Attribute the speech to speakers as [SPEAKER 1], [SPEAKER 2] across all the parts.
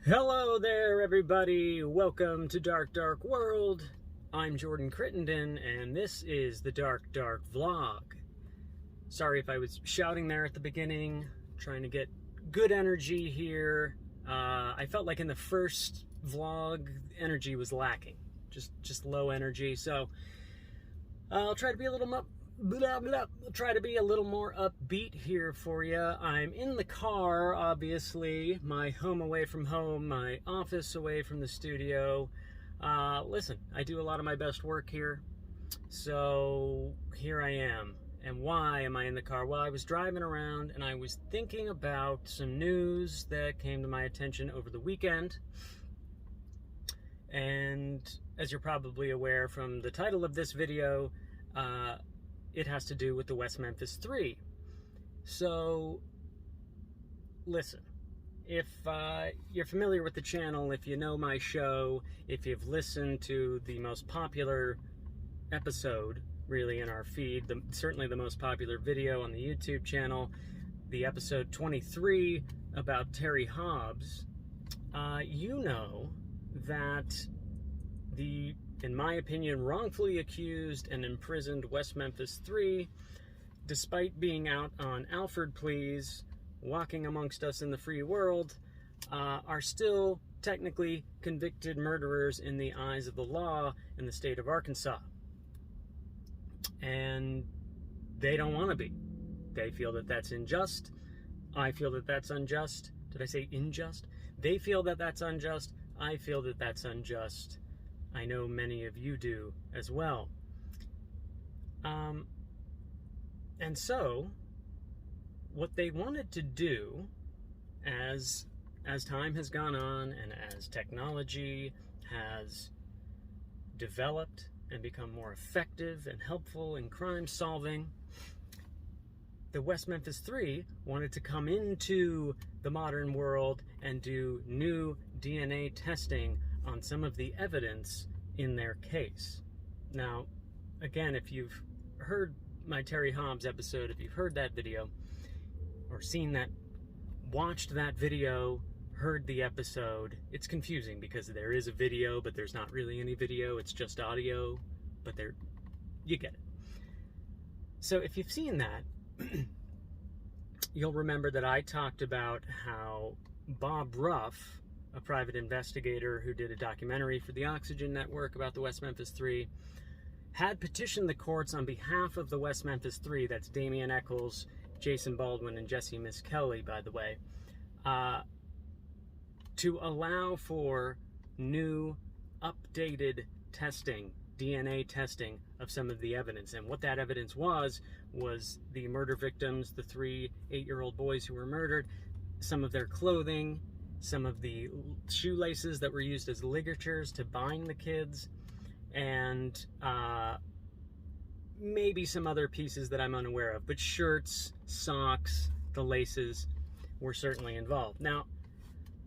[SPEAKER 1] Hello there, everybody. Welcome to Dark World. I'm Jordan Crittenden, and this is the Dark Vlog. Sorry if I was shouting there at the beginning, trying to get good energy here. I felt like in the first vlog, energy was lacking, just low energy. So I'll try to be a little more upbeat here for you. I'm in the car, obviously, my home away from home, my office away from the studio. Listen, I do a lot of my best work here, so here I am. And why am I in the car? Well, I was driving around and I was thinking about some news that came to my attention over the weekend. And as you're probably aware from the title of this video, it has to do with the West Memphis 3. So, listen, if you're familiar with the channel, if you know my show, if you've listened to the most popular episode, really, in our feed, certainly the most popular video on the YouTube channel, the episode 23 about Terry Hobbs, you know that the, in my opinion, wrongfully accused and imprisoned West Memphis 3, despite being out on Alford pleas, walking amongst us in the free world, are still technically convicted murderers in the eyes of the law in the state of Arkansas. And they don't want to be. They feel that that's unjust. I feel that that's unjust. Did I say unjust? They feel that that's unjust. I feel that that's unjust. I know many of you do as well. And so, what they wanted to do, as time has gone on and as technology has developed and become more effective and helpful in crime solving, the West Memphis 3 wanted to come into the modern world and do new DNA testing on some of the evidence in their case. Now, again, if you've heard my Terry Hobbs episode, if you've heard that video, or seen that, watched that video, heard the episode, it's confusing because there is a video, but there's not really any video, it's just audio, but you get it. So if you've seen that, you'll remember that I talked about how Bob Ruff, a private investigator who did a documentary for the Oxygen Network about the West Memphis 3, had petitioned the courts on behalf of the West Memphis 3, that's Damien Echols, Jason Baldwin, and Jesse Miss Kelly, by the way, to allow for new, updated testing, DNA testing of some of the evidence. And what that evidence was the murder victims, the 3 8-year-old boys who were murdered, some of their clothing, some of the shoelaces that were used as ligatures to bind the kids, and maybe some other pieces that I'm unaware of. But shirts, socks, the laces were certainly involved. Now,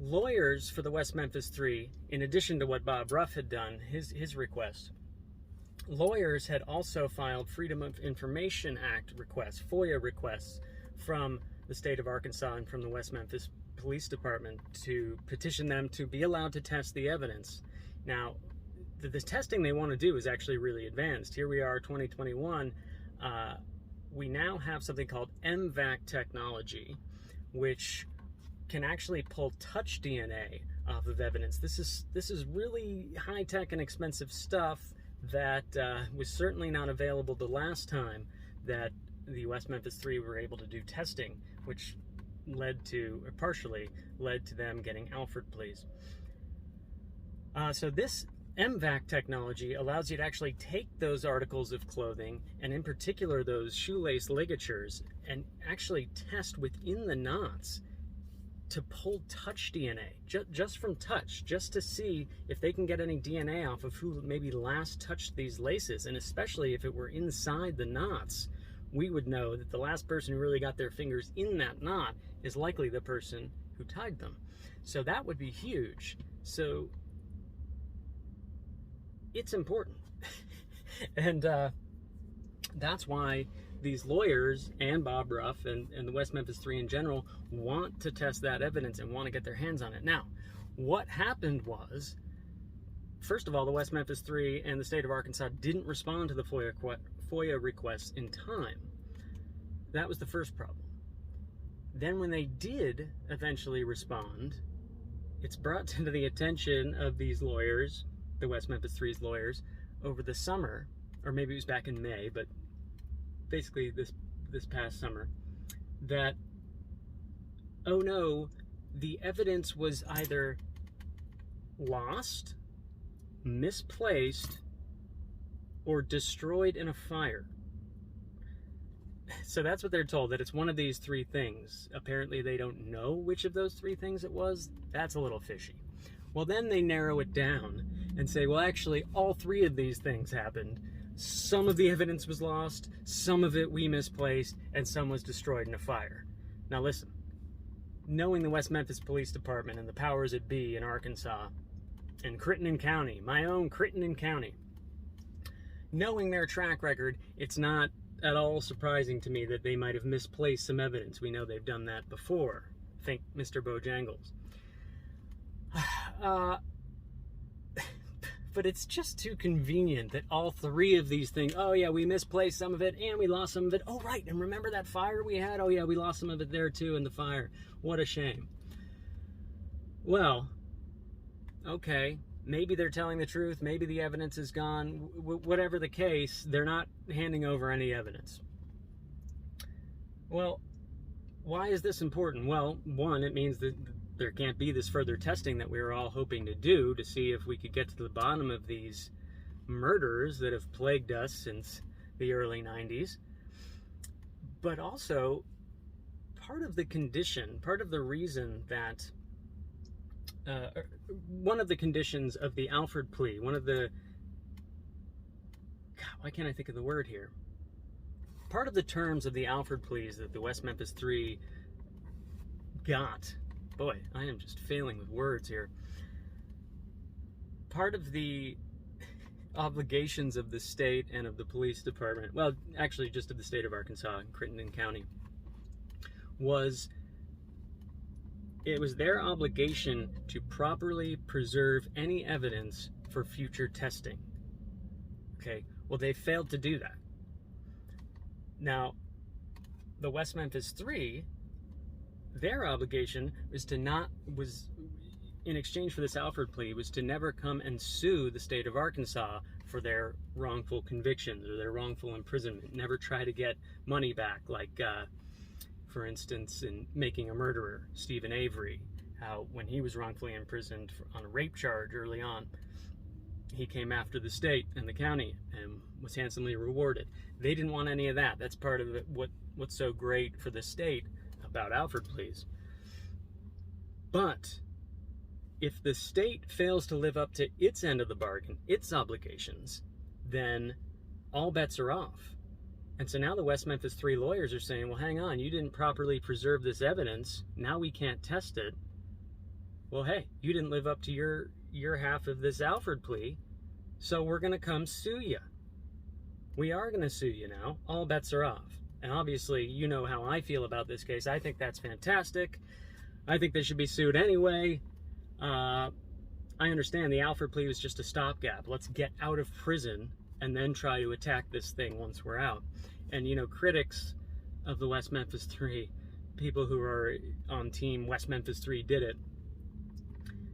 [SPEAKER 1] lawyers for the West Memphis 3, in addition to what Bob Ruff had done, his request, lawyers had also filed Freedom of Information Act requests, FOIA requests, from the state of Arkansas and from the West Memphis Police Department to petition them to be allowed to test the evidence. Now, the testing they want to do is actually really advanced. Here we are, 2021. We now have something called MVAC technology, which can actually pull touch DNA off of evidence. This is really high-tech and expensive stuff that was certainly not available the last time that the West Memphis 3 were able to do testing, which led to, or partially led to them getting Alford pleas. So this MVAC technology allows you to actually take those articles of clothing, and in particular those shoelace ligatures, and actually test within the knots to pull touch DNA, just from touch, just to see if they can get any DNA off of who maybe last touched these laces. And especially if it were inside the knots, we would know that the last person who really got their fingers in that knot is likely the person who tied them. So that would be huge. So it's important. And that's why these lawyers and Bob Ruff and the West Memphis 3 in general want to test that evidence and want to get their hands on it. Now, What happened was, first of all, the West Memphis 3 and the state of Arkansas didn't respond to the FOIA requests in time. That was the first problem. Then when they did eventually respond, it's brought to the attention of these lawyers, the West Memphis 3's lawyers, over the summer, or maybe it was back in May, but basically this past summer, that, oh no, the evidence was either lost, misplaced, or destroyed in a fire. So that's what they're told, that it's one of these three things. Apparently they don't know which of those three things it was. That's a little fishy. Well, then they narrow it down and say, well, actually, all three of these things happened. Some of the evidence was lost, some of it we misplaced, and some was destroyed in a fire. Now listen, knowing the West Memphis Police Department and the powers that be in Arkansas, and Crittenden County, my own Crittenden County, knowing their track record, it's not at all surprising to me that they might have misplaced some evidence. We know they've done that before. Think Mr. Bojangles. But it's just too convenient that all three of these things, oh yeah, we misplaced some of it and we lost some of it. Oh right, and remember that fire we had? Oh yeah, we lost some of it there too in the fire. What a shame. Well, okay, maybe they're telling the truth, maybe the evidence is gone. Whatever the case, they're not handing over any evidence. Well, why is this important? Well, one, it means that there can't be this further testing that we were all hoping to do to see if we could get to the bottom of these murders that have plagued us since the early 90s. But also, part of the condition, part of the reason that one of the conditions of the Alford plea, one of the, God, why can't I think of the word here? Part of the terms of the Alford pleas that the West Memphis 3 got, boy, I am just failing with words here. Part of the obligations of the state and of the police department, well, actually just of the state of Arkansas and Crittenden County, was it was their obligation to properly preserve any evidence for future testing. Okay, well, they failed to do that. Now, the West Memphis 3, their obligation was in exchange for this Alford plea, was to never come and sue the state of Arkansas for their wrongful convictions or their wrongful imprisonment. Never try to get money back, like, for instance, in Making a Murderer, Stephen Avery, how when he was wrongfully imprisoned on a rape charge early on, he came after the state and the county and was handsomely rewarded. They didn't want any of that. That's part of it, what's so great for the state about Alford pleas. But if the state fails to live up to its end of the bargain, its obligations, then all bets are off. And so now the West Memphis 3 lawyers are saying, well, hang on, you didn't properly preserve this evidence. Now we can't test it. Well, hey, you didn't live up to your half of this Alford plea, so we're going to come sue you. We are going to sue you now. All bets are off. And obviously, you know how I feel about this case. I think that's fantastic. I think they should be sued anyway. I understand the Alford plea was just a stopgap. Let's get out of prison and then try to attack this thing once we're out. And, you know, critics of the West Memphis 3, people who are on team West Memphis 3 did it,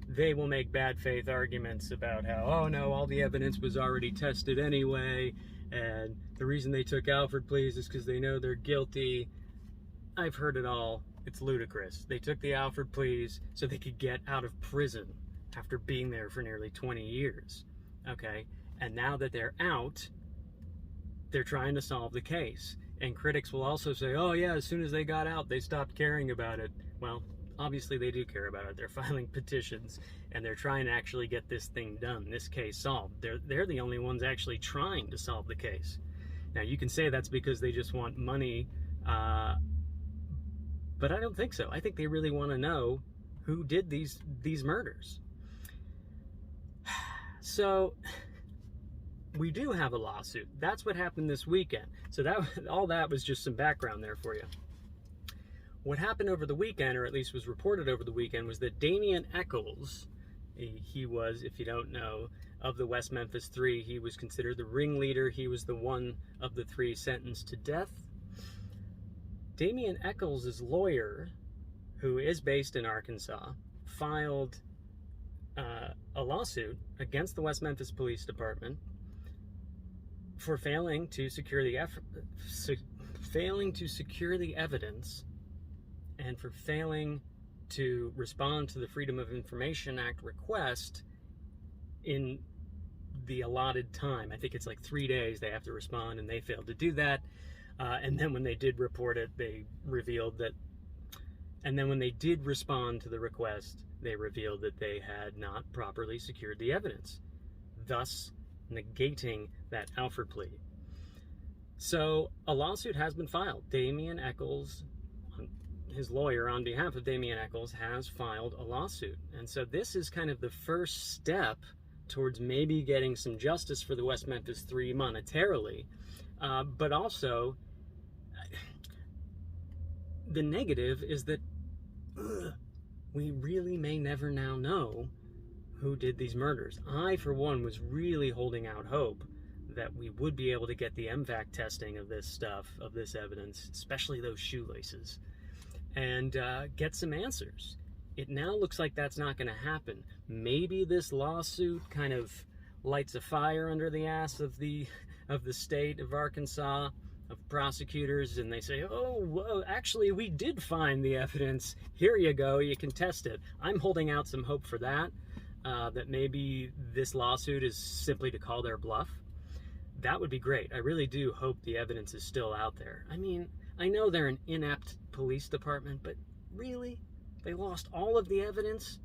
[SPEAKER 1] they will make bad faith arguments about how, oh no, all the evidence was already tested anyway, and the reason they took Alford pleas is because they know they're guilty. I've heard it all. It's ludicrous. They took the Alford pleas so they could get out of prison after being there for nearly 20 years. Okay? And now that they're out, they're trying to solve the case. And critics will also say, oh yeah, as soon as they got out, they stopped caring about it. Well, obviously they do care about it. They're filing petitions, and they're trying to actually get this thing done, this case solved. They're the only ones actually trying to solve the case. Now, you can say that's because they just want money, but I don't think so. I think they really want to know who did these murders. So we do have a lawsuit. That's what happened this weekend. So all that was just some background there for you. What happened over the weekend, or at least was reported over the weekend, was that Damien Echols, He was, if you don't know, of the West Memphis 3, he was considered the ringleader. He was the one of the 3 sentenced to death. Damien Echols' lawyer, who is based in Arkansas, filed a lawsuit against the West Memphis Police Department for failing to secure the evidence and for failing to respond to the Freedom of Information Act request in the allotted time. I think it's like 3 days they have to respond, and they failed to do that. And then when they did report it, they revealed that, and then when they did respond to the request, they revealed that they had not properly secured the evidence, thus negating that Alford plea. So a lawsuit has been filed. Damien Echols, his lawyer on behalf of Damien Echols, has filed a lawsuit. And so this is kind of the first step towards maybe getting some justice for the West Memphis 3 monetarily. But also, the negative is that we really may never now know who did these murders. I, for one, was really holding out hope that we would be able to get the MVAC testing of this stuff, of this evidence, especially those shoelaces, and get some answers. It now looks like that's not going to happen. Maybe this lawsuit kind of lights a fire under the ass of the state of Arkansas, of prosecutors, and they say, oh, well, actually, we did find the evidence. Here you go. You can test it. I'm holding out some hope for that, that maybe this lawsuit is simply to call their bluff. That would be great. I really do hope the evidence is still out there. I mean, I know they're an inept police department, but really? They lost all of the evidence?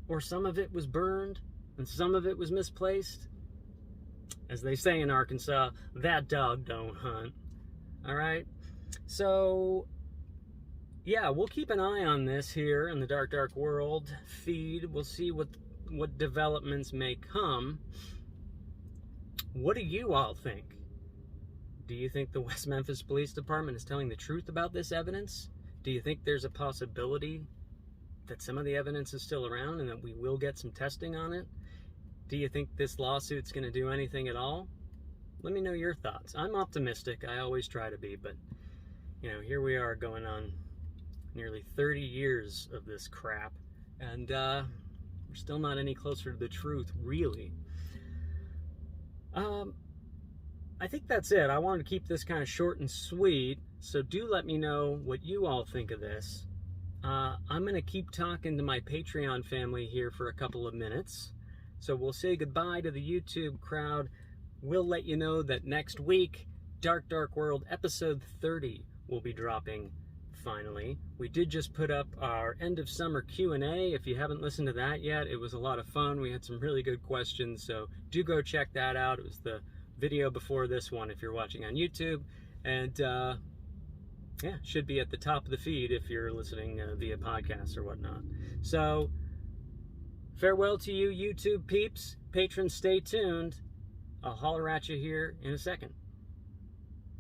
[SPEAKER 1] Or some of it was burned, and some of it was misplaced? As they say in Arkansas, that dog don't hunt. All right? So, yeah, we'll keep an eye on this here in the Dark Dark World feed. We'll see what developments may come. What do you all think? Do you think the West Memphis Police Department is telling the truth about this evidence? Do you think there's a possibility that some of the evidence is still around and that we will get some testing on it? Do you think this lawsuit's going to do anything at all? Let me know your thoughts. I'm optimistic. I always try to be, but, you know, here we are going on nearly 30 years of this crap, and we're still not any closer to the truth, really. I think that's it. I wanted to keep this kind of short and sweet, so do let me know what you all think of this. I'm going to keep talking to my Patreon family here for a couple of minutes. So we'll say goodbye to the YouTube crowd. We'll let you know that next week, Dark Dark World episode 30 will be dropping finally. We did just put up our end of summer Q&A. If you haven't listened to that yet, it was a lot of fun. We had some really good questions, so do go check that out. It was the video before this one if you're watching on YouTube. And yeah, should be at the top of the feed if you're listening via podcast or whatnot. So, farewell to you YouTube peeps. Patrons, stay tuned. I'll holler at you here in a second.